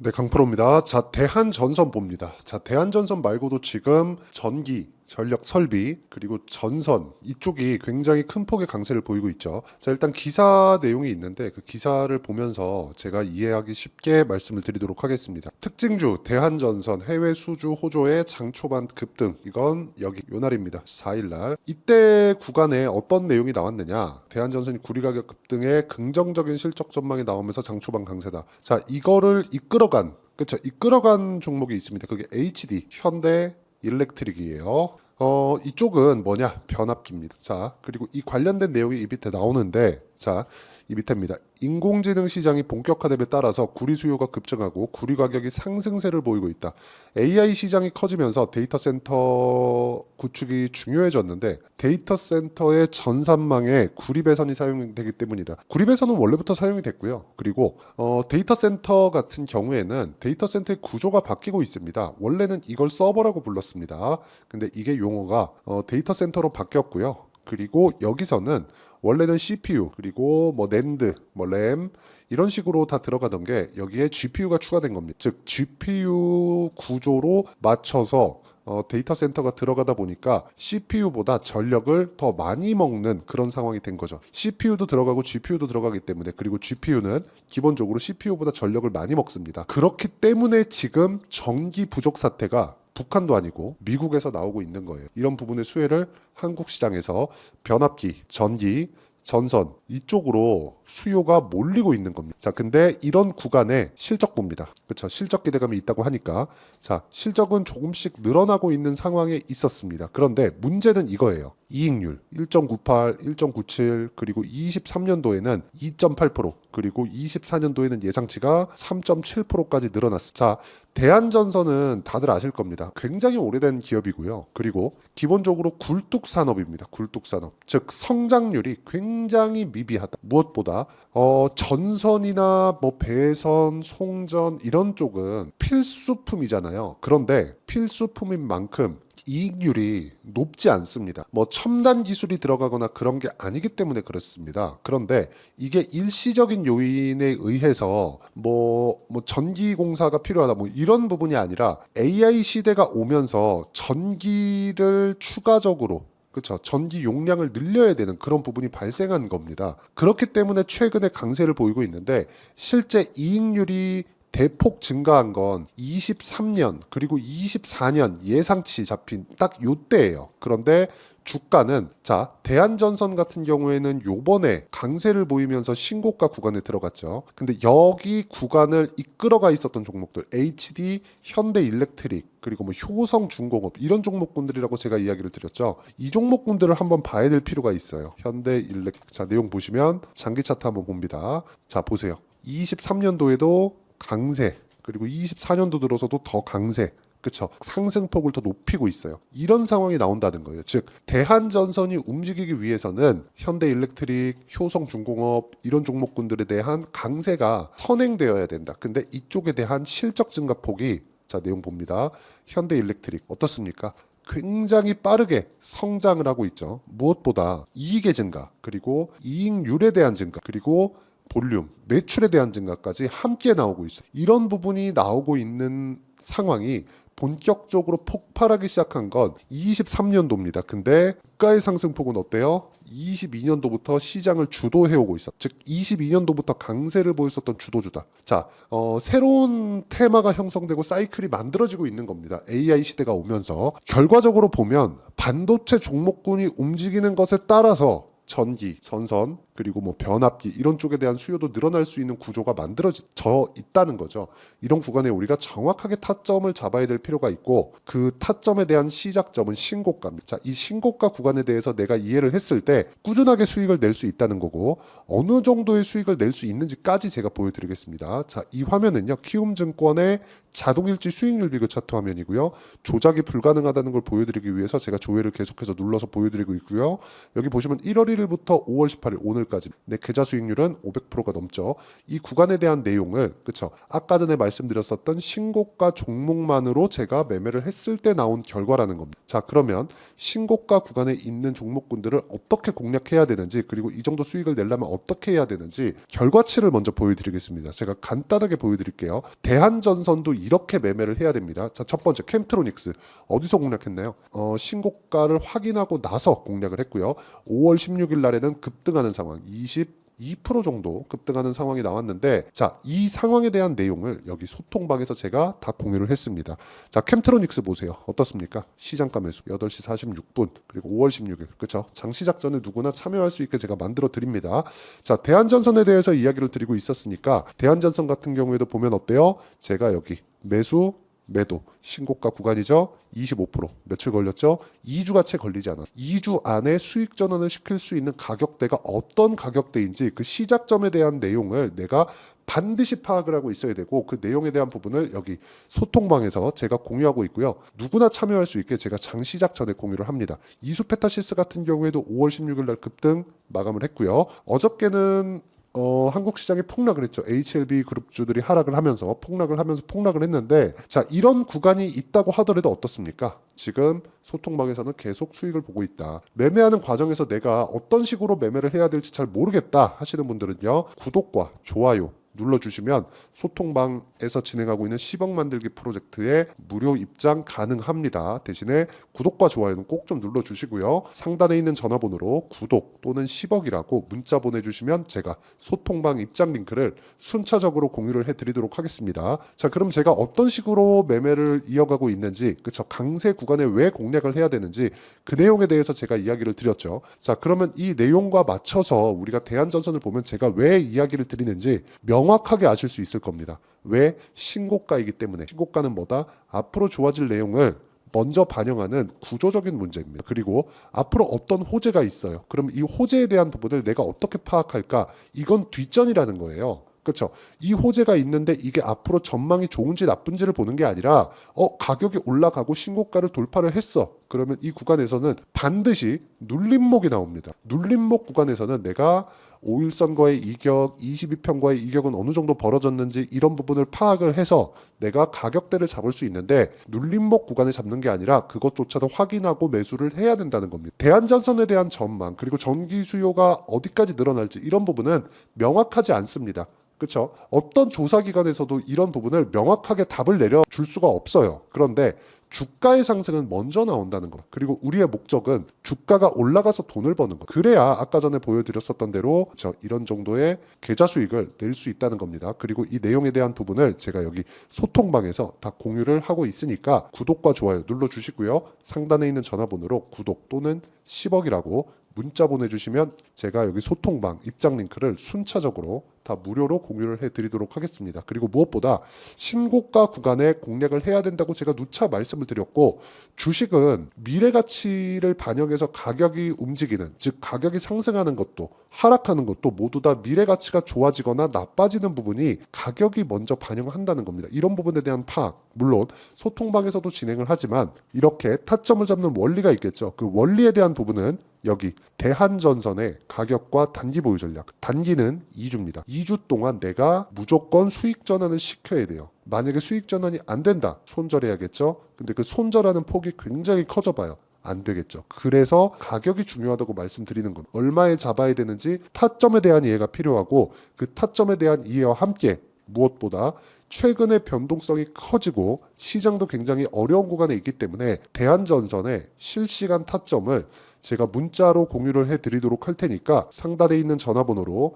네, 강프로입니다. 자, 대한전선 봅니다. 자, 대한전선 말고도 지금 전기, 전력 설비, 그리고 전선 이쪽이 굉장히 큰 폭의 강세를 보이고 있죠. 자, 일단 기사 내용이 있는데 그 기사를 보면서 제가 이해하기 쉽게 말씀을 드리도록 하겠습니다. 특징주 대한전선 해외 수주 호조의 장초반 급등, 이건 여기 요 날입니다. 4일날 이때 구간에 어떤 내용이 나왔느냐, 대한전선이 구리 가격 급등에 긍정적인 실적 전망이 나오면서 장초반 강세다. 자, 이거를 이끌어간, 그렇죠, 이끌어간 종목이 있습니다. 그게 HD 현대 일렉트릭이에요. 이쪽은 뭐냐? 변압기입니다. 자, 그리고 이 관련된 내용이 이 밑에 나오는데, 자, 이 밑에입니다. 인공지능 시장이 본격화됨에 따라서 구리 수요가 급증하고 구리 가격이 상승세를 보이고 있다. AI 시장이 커지면서 데이터 센터 구축이 중요해졌는데 데이터 센터의 전산망에 구리 배선이 사용되기 때문이다. 구리 배선은 원래부터 사용이 됐고요. 그리고 데이터 센터 같은 경우에는 데이터 센터의 구조가 바뀌고 있습니다. 원래는 이걸 서버라고 불렀습니다. 근데 이게 용어가 데이터 센터로 바뀌었고요. 그리고 여기서는 원래는 CPU 그리고 뭐 낸드, 뭐 램 이런 식으로 다 들어가던 게 여기에 GPU가 추가된 겁니다. 즉 GPU 구조로 맞춰서 데이터 센터가 들어가다 보니까 CPU보다 전력을 더 많이 먹는 그런 상황이 된 거죠. CPU도 들어가고 GPU도 들어가기 때문에, 그리고 GPU는 기본적으로 CPU보다 전력을 많이 먹습니다. 그렇기 때문에 지금 전기 부족 사태가 북한도 아니고 미국에서 나오고 있는 거예요. 이런 부분의 수혜를 한국 시장에서 변압기, 전기, 전선 이쪽으로 수요가 몰리고 있는 겁니다. 자, 근데 이런 구간에 실적 봅니다. 그렇죠? 실적 기대감이 있다고 하니까, 자, 실적은 조금씩 늘어나고 있는 상황에 있었습니다. 그런데 문제는 이거예요. 이익률 1.98, 1.97, 그리고 23년도에는 2.8%, 그리고 24년도에는 예상치가 3.7%까지 늘어났습니다. 자, 대한전선은 다들 아실 겁니다. 굉장히 오래된 기업이고요. 그리고 기본적으로 굴뚝 산업입니다. 굴뚝 산업. 즉 성장률이 굉장히 미비하다. 무엇보다 전선이나 뭐 배선, 송전 이런 쪽은 필수품이잖아요. 그런데 필수품인 만큼 이익률이 높지 않습니다. 뭐 첨단 기술이 들어가거나 그런 게 아니기 때문에 그렇습니다. 그런데 이게 일시적인 요인에 의해서 뭐 전기 공사가 필요하다 뭐 이런 부분이 아니라 AI 시대가 오면서 전기를 추가적으로, 그렇죠, 전기 용량을 늘려야 되는 그런 부분이 발생한 겁니다. 그렇기 때문에 최근에 강세를 보이고 있는데 실제 이익률이 대폭 증가한 건 23년 그리고 24년 예상치 잡힌 딱 요때예요. 그런데 주가는, 자, 대한전선 같은 경우에는 요번에 강세를 보이면서 신고가 구간에 들어갔죠. 근데 여기 구간을 이끌어가 있었던 종목들 HD, 현대일렉트릭, 그리고 뭐 효성중공업 이런 종목군들이라고 제가 이야기를 드렸죠. 이 종목군들을 한번 봐야 될 필요가 있어요. 현대일렉, 자, 내용 보시면 장기 차트 한번 봅니다. 자, 보세요. 23년도에도 강세, 그리고 24년도 들어서도 더 강세, 그쵸, 상승폭을 더 높이고 있어요. 이런 상황이 나온다는 거예요. 즉 대한전선이 움직이기 위해서는 현대일렉트릭, 효성중공업 이런 종목군들에 대한 강세가 선행되어야 된다. 근데 이쪽에 대한 실적 증가폭이, 자, 내용 봅니다. 현대일렉트릭 어떻습니까? 굉장히 빠르게 성장을 하고 있죠. 무엇보다 이익의 증가, 그리고 이익률에 대한 증가, 그리고 볼륨, 매출에 대한 증가까지 함께 나오고 있어요. 이런 부분이 나오고 있는 상황이 본격적으로 폭발하기 시작한 건 23년도입니다. 근데 주가의 상승폭은 어때요? 22년도부터 시장을 주도해오고 있어. 즉 22년도부터 강세를 보였었던 주도주다. 자, 새로운 테마가 형성되고 사이클이 만들어지고 있는 겁니다. AI 시대가 오면서 결과적으로 보면 반도체 종목군이 움직이는 것에 따라서 전기, 전선, 그리고 뭐 변압기 이런 쪽에 대한 수요도 늘어날 수 있는 구조가 만들어져 있다는 거죠. 이런 구간에 우리가 정확하게 타점을 잡아야 될 필요가 있고, 그 타점에 대한 시작점은 신고가입니다. 자, 이 신고가 구간에 대해서 내가 이해를 했을 때 꾸준하게 수익을 낼 수 있다는 거고, 어느 정도의 수익을 낼 수 있는지까지 제가 보여드리겠습니다. 자, 이 화면은요, 키움증권의 자동일지 수익률 비교 차트 화면이고요. 조작이 불가능하다는 걸 보여드리기 위해서 제가 조회를 계속해서 눌러서 보여드리고 있고요. 여기 보시면 1월 1일부터 5월 18일 오늘 오늘까지 내 계좌 수익률은 500%가 넘죠. 이 구간에 대한 내용을 그쵸? 아까 전에 말씀드렸었던 신고가 종목만으로 제가 매매를 했을 때 나온 결과라는 겁니다. 자, 그러면 신고가 구간에 있는 종목군들을 어떻게 공략해야 되는지, 그리고 이 정도 수익을 내려면 어떻게 해야 되는지 결과치를 먼저 보여드리겠습니다. 제가 간단하게 보여드릴게요. 대한전선도 이렇게 매매를 해야 됩니다. 자, 첫 번째 캠트로닉스 어디서 공략했나요? 신고가를 확인하고 나서 공략을 했고요. 5월 16일 날에는 급등하는 상황 2% 정도 급등하는 상황이 나왔는데, 자, 이 상황에 대한 내용을 여기 소통방에서 제가 다 공유를 했습니다. 자, 캠트로닉스 보세요. 어떻습니까? 시장가 매수 8시 46분 그리고 5월 16일 그쵸? 장 시작 전에 누구나 참여할 수 있게 제가 만들어 드립니다. 자, 대한전선에 대해서 이야기를 드리고 있었으니까 대한전선 같은 경우에도 보면 어때요? 제가 여기 매수 매도 신고가 구간이죠. 25% 며칠 걸렸죠? 2주가 채 걸리지 않아. 2주 안에 수익 전환을 시킬 수 있는 가격대가 어떤 가격대인지 그 시작점에 대한 내용을 내가 반드시 파악을 하고 있어야 되고, 그 내용에 대한 부분을 여기 소통방에서 제가 공유하고 있고요. 누구나 참여할 수 있게 제가 장 시작 전에 공유를 합니다. 이수페타시스 같은 경우에도 5월 16일 날 급등 마감을 했고요. 어저께는 한국 시장이 폭락을 했죠. HLB 그룹주들이 하락을 하면서 폭락을 했는데, 자, 이런 구간이 있다고 하더라도 어떻습니까? 지금 소통방에서는 계속 수익을 보고 있다. 매매하는 과정에서 내가 어떤 식으로 매매를 해야 될지 잘 모르겠다 하시는 분들은요, 구독과 좋아요 눌러주시면 소통방에서 진행하고 있는 10억 만들기 프로젝트에 무료 입장 가능합니다. 대신에 구독과 좋아요는 꼭 좀 눌러주시고요. 상단에 있는 전화번호로 구독 또는 10억이라고 문자 보내주시면 제가 소통방 입장 링크를 순차적으로 공유를 해드리도록 하겠습니다. 자, 그럼 제가 어떤 식으로 매매를 이어가고 있는지, 그쵸? 강세 구간에 왜 공략을 해야 되는지 그 내용에 대해서 제가 이야기를 드렸죠. 자, 그러면 이 내용과 맞춰서 우리가 대한전선을 보면 제가 왜 이야기를 드리는지 명확하게 아실 수 있을 겁니다. 왜? 신고가이기 때문에. 신고가는 뭐다? 앞으로 좋아질 내용을 먼저 반영하는 구조적인 문제입니다. 그리고 앞으로 어떤 호재가 있어요. 그럼 이 호재에 대한 부분을 내가 어떻게 파악할까? 이건 뒷전이라는 거예요. 그렇죠? 이 호재가 있는데 이게 앞으로 전망이 좋은지 나쁜지를 보는 게 아니라 가격이 올라가고 신고가를 돌파를 했어. 그러면 이 구간에서는 반드시 눌림목이 나옵니다. 눌림목 구간에서는 내가 5일선과의 이격, 22편과의 이격은 어느 정도 벌어졌는지 이런 부분을 파악을 해서 내가 가격대를 잡을 수 있는데, 눌림목 구간을 잡는 게 아니라 그것조차도 확인하고 매수를 해야 된다는 겁니다. 대한전선에 대한 전망, 그리고 전기 수요가 어디까지 늘어날지 이런 부분은 명확하지 않습니다. 그렇죠? 어떤 조사기관에서도 이런 부분을 명확하게 답을 내려줄 수가 없어요. 그런데 주가의 상승은 먼저 나온다는 것. 그리고 우리의 목적은 주가가 올라가서 돈을 버는 것. 그래야 아까 전에 보여드렸었던 대로 이런 정도의 계좌 수익을 낼 수 있다는 겁니다. 그리고 이 내용에 대한 부분을 제가 여기 소통방에서 다 공유를 하고 있으니까 구독과 좋아요 눌러주시고요. 상단에 있는 전화번호로 구독 또는 10억이라고 문자 보내주시면 제가 여기 소통방 입장 링크를 순차적으로 다 무료로 공유를 해드리도록 하겠습니다. 그리고 무엇보다 신고가 구간에 공략을 해야 된다고 제가 누차 말씀을 드렸고, 주식은 미래 가치를 반영해서 가격이 움직이는, 즉 가격이 상승하는 것도 하락하는 것도 모두 다 미래 가치가 좋아지거나 나빠지는 부분이 가격이 먼저 반영한다는 겁니다. 이런 부분에 대한 파악, 물론 소통방에서도 진행을 하지만 이렇게 타점을 잡는 원리가 있겠죠. 그 원리에 대한 부분은 여기 대한전선의 가격과 단기 보유 전략. 단기는 2주입니다. 2주 동안 내가 무조건 수익 전환을 시켜야 돼요. 만약에 수익 전환이 안 된다, 손절해야겠죠. 근데 그 손절하는 폭이 굉장히 커져 봐요. 안 되겠죠. 그래서 가격이 중요하다고 말씀드리는 건, 얼마에 잡아야 되는지 타점에 대한 이해가 필요하고, 그 타점에 대한 이해와 함께 무엇보다 최근에 변동성이 커지고 시장도 굉장히 어려운 구간에 있기 때문에 대한전선의 실시간 타점을 제가 문자로 공유를 해드리도록 할 테니까 상단에 있는 전화번호로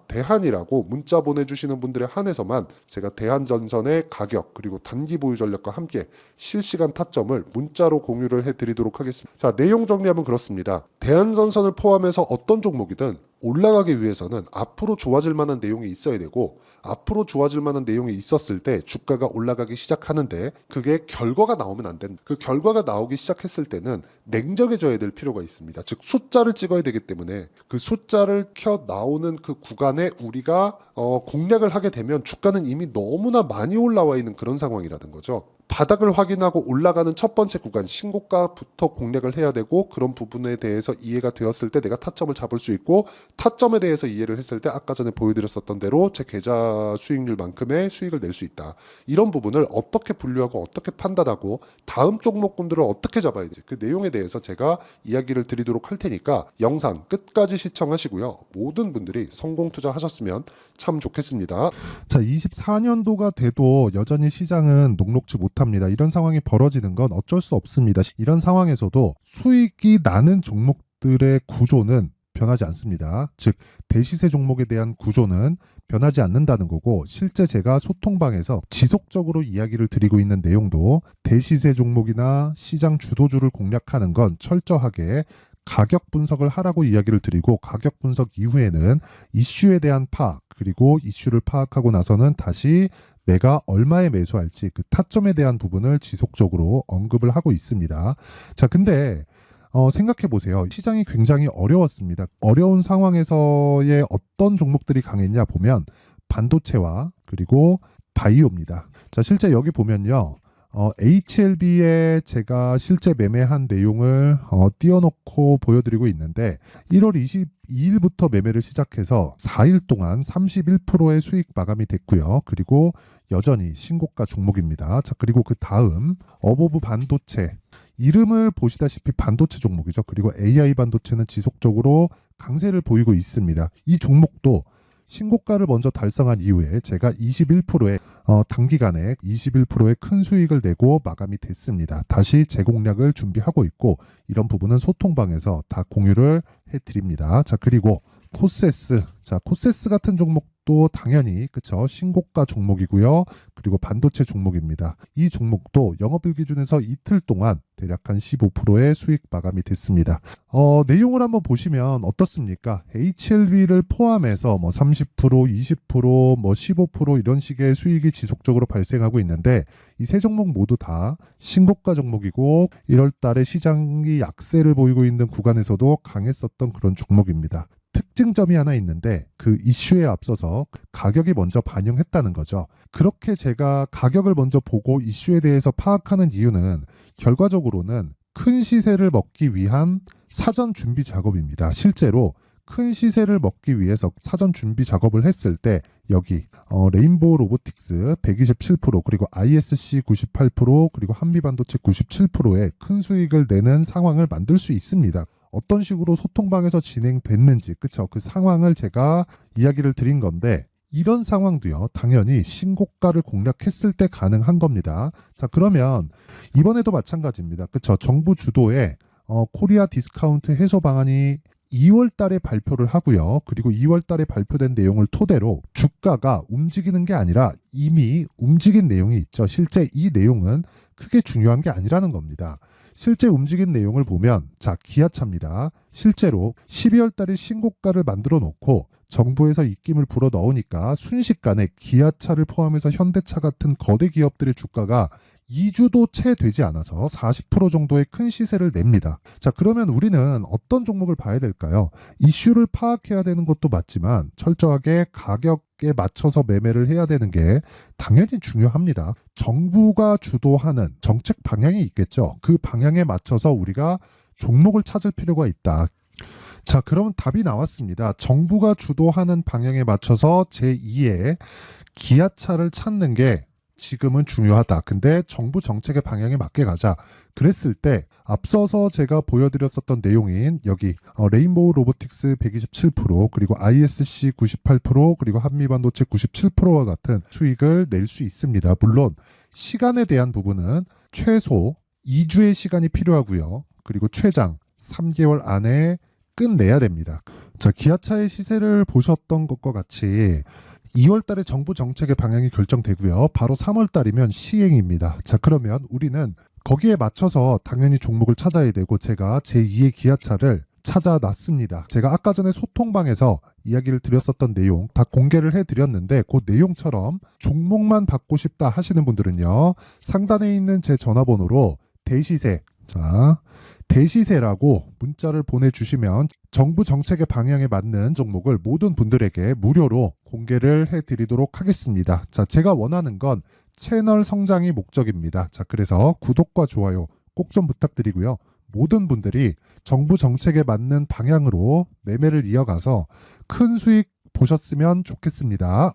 대한이라고 문자 보내주시는 분들에 한해서만 제가 대한전선의 가격 그리고 단기 보유 전략과 함께 실시간 타점을 문자로 공유를 해드리도록 하겠습니다. 자, 내용 정리하면 그렇습니다. 대한전선을 포함해서 어떤 종목이든 올라가기 위해서는 앞으로 좋아질 만한 내용이 있어야 되고, 앞으로 좋아질 만한 내용이 있었을 때 주가가 올라가기 시작하는데 그게 결과가 나오면 안 된다. 그 결과가 나오기 시작했을 때는 냉정해져야 될 필요가 있습니다. 즉 숫자를 찍어야 되기 때문에 그 숫자를 켜 나오는 그 구간에 우리가 공략을 하게 되면 주가는 이미 너무나 많이 올라와 있는 그런 상황이라는 거죠. 바닥을 확인하고 올라가는 첫 번째 구간 신고가부터 공략을 해야 되고, 그런 부분에 대해서 이해가 되었을 때 내가 타점을 잡을 수 있고, 타점에 대해서 이해를 했을 때 아까 전에 보여드렸었던 대로 제 계좌 수익률만큼의 수익을 낼 수 있다. 이런 부분을 어떻게 분류하고 어떻게 판단하고 다음 종목군들을 어떻게 잡아야 돼, 그 내용에 대해서 제가 이야기를 드리도록 할 테니까 영상 끝까지 시청하시고요. 모든 분들이 성공 투자하셨으면 참 좋겠습니다. 자, 24년도가 돼도 여전히 시장은 녹록지 못합니다. 이런 상황이 벌어지는 건 어쩔 수 없습니다. 이런 상황에서도 수익이 나는 종목들의 구조는 변하지 않습니다. 즉, 대시세 종목에 대한 구조는 변하지 않는다는 거고, 실제 제가 소통방에서 지속적으로 이야기를 드리고 있는 내용도 대시세 종목이나 시장 주도주를 공략하는 건 철저하게 가격 분석을 하라고 이야기를 드리고, 가격 분석 이후에는 이슈에 대한 파악, 그리고 이슈를 파악하고 나서는 다시 내가 얼마에 매수할지 그 타점에 대한 부분을 지속적으로 언급을 하고 있습니다. 자, 근데 생각해 보세요. 시장이 굉장히 어려웠습니다. 어려운 상황에서의 어떤 종목들이 강했냐 보면 반도체와 그리고 바이오입니다. 자, 실제 여기 보면요. HLB에 제가 실제 매매한 내용을 띄워놓고 보여드리고 있는데, 1월 22일부터 매매를 시작해서 4일 동안 31%의 수익 마감이 됐고요. 그리고 여전히 신고가 종목입니다. 자, 그리고 그 다음 어보브 반도체, 이름을 보시다시피 반도체 종목이죠. 그리고 AI 반도체는 지속적으로 강세를 보이고 있습니다. 이 종목도 신고가를 먼저 달성한 이후에 제가 21%의 단기간에 21%의 큰 수익을 내고 마감이 됐습니다. 다시 재공략을 준비하고 있고, 이런 부분은 소통방에서 다 공유를 해드립니다. 자, 그리고 코세스, 자, 코세스 같은 종목도 당연히 그쵸, 신고가 종목이고요. 그리고 반도체 종목입니다. 이 종목도 영업일 기준에서 이틀 동안 대략 한 15%의 수익 마감이 됐습니다. 내용을 한번 보시면 어떻습니까? HLB를 포함해서 뭐 30%, 20%, 뭐 15% 이런 식의 수익이 지속적으로 발생하고 있는데, 이 세 종목 모두 다 신고가 종목이고 1월 달에 시장이 약세를 보이고 있는 구간에서도 강했었던 그런 종목입니다. 특징점이 하나 있는데, 그 이슈에 앞서서 가격이 먼저 반영했다는 거죠. 그렇게 제가 가격을 먼저 보고 이슈에 대해서 파악하는 이유는 결과적으로는 큰 시세를 먹기 위한 사전 준비 작업입니다. 실제로 큰 시세를 먹기 위해서 사전 준비 작업을 했을 때 여기 레인보우 로보틱스 127%, 그리고 ISC 98%, 그리고 한미반도체 97%의 큰 수익을 내는 상황을 만들 수 있습니다. 어떤 식으로 소통방에서 진행됐는지, 그쵸? 그 상황을 제가 이야기를 드린 건데, 이런 상황도요, 당연히 신고가를 공략했을 때 가능한 겁니다. 자, 그러면 이번에도 마찬가지입니다. 그쵸? 정부 주도의 코리아 디스카운트 해소 방안이 2월 달에 발표를 하고요. 그리고 2월 달에 발표된 내용을 토대로 주가가 움직이는 게 아니라 이미 움직인 내용이 있죠. 실제 이 내용은 크게 중요한 게 아니라는 겁니다. 실제 움직인 내용을 보면, 자, 기아차입니다. 실제로 12월 달에 신고가를 만들어 놓고 정부에서 입김을 불어 넣으니까 순식간에 기아차를 포함해서 현대차 같은 거대 기업들의 주가가 2주도 채 되지 않아서 40% 정도의 큰 시세를 냅니다. 자, 그러면 우리는 어떤 종목을 봐야 될까요? 이슈를 파악해야 되는 것도 맞지만 철저하게 가격에 맞춰서 매매를 해야 되는 게 당연히 중요합니다. 정부가 주도하는 정책 방향이 있겠죠. 그 방향에 맞춰서 우리가 종목을 찾을 필요가 있다. 자, 그러면 답이 나왔습니다. 정부가 주도하는 방향에 맞춰서 제2의 기아차를 찾는 게 지금은 중요하다. 근데 정부 정책의 방향에 맞게 가자. 그랬을 때 앞서서 제가 보여드렸었던 내용인 여기 레인보우 로보틱스 127%, 그리고 ISC 98%, 그리고 한미반도체 97%와 같은 수익을 낼 수 있습니다. 물론 시간에 대한 부분은 최소 2주의 시간이 필요하고요. 그리고 최장 3개월 안에 끝내야 됩니다. 자, 기아차의 시세를 보셨던 것과 같이 2월 달에 정부 정책의 방향이 결정되고요. 바로 3월 달이면 시행입니다. 자, 그러면 우리는 거기에 맞춰서 당연히 종목을 찾아야 되고, 제가 제2의 기아차를 찾아놨습니다. 제가 아까 전에 소통방에서 이야기를 드렸었던 내용 다 공개를 해드렸는데, 그 내용처럼 종목만 받고 싶다 하시는 분들은요, 상단에 있는 제 전화번호로 대시세, 자, 대시세라고 문자를 보내주시면 정부 정책의 방향에 맞는 종목을 모든 분들에게 무료로 공개를 해드리도록 하겠습니다. 자, 제가 원하는 건 채널 성장이 목적입니다. 자, 그래서 구독과 좋아요 꼭 좀 부탁드리고요. 모든 분들이 정부 정책에 맞는 방향으로 매매를 이어가서 큰 수익 보셨으면 좋겠습니다.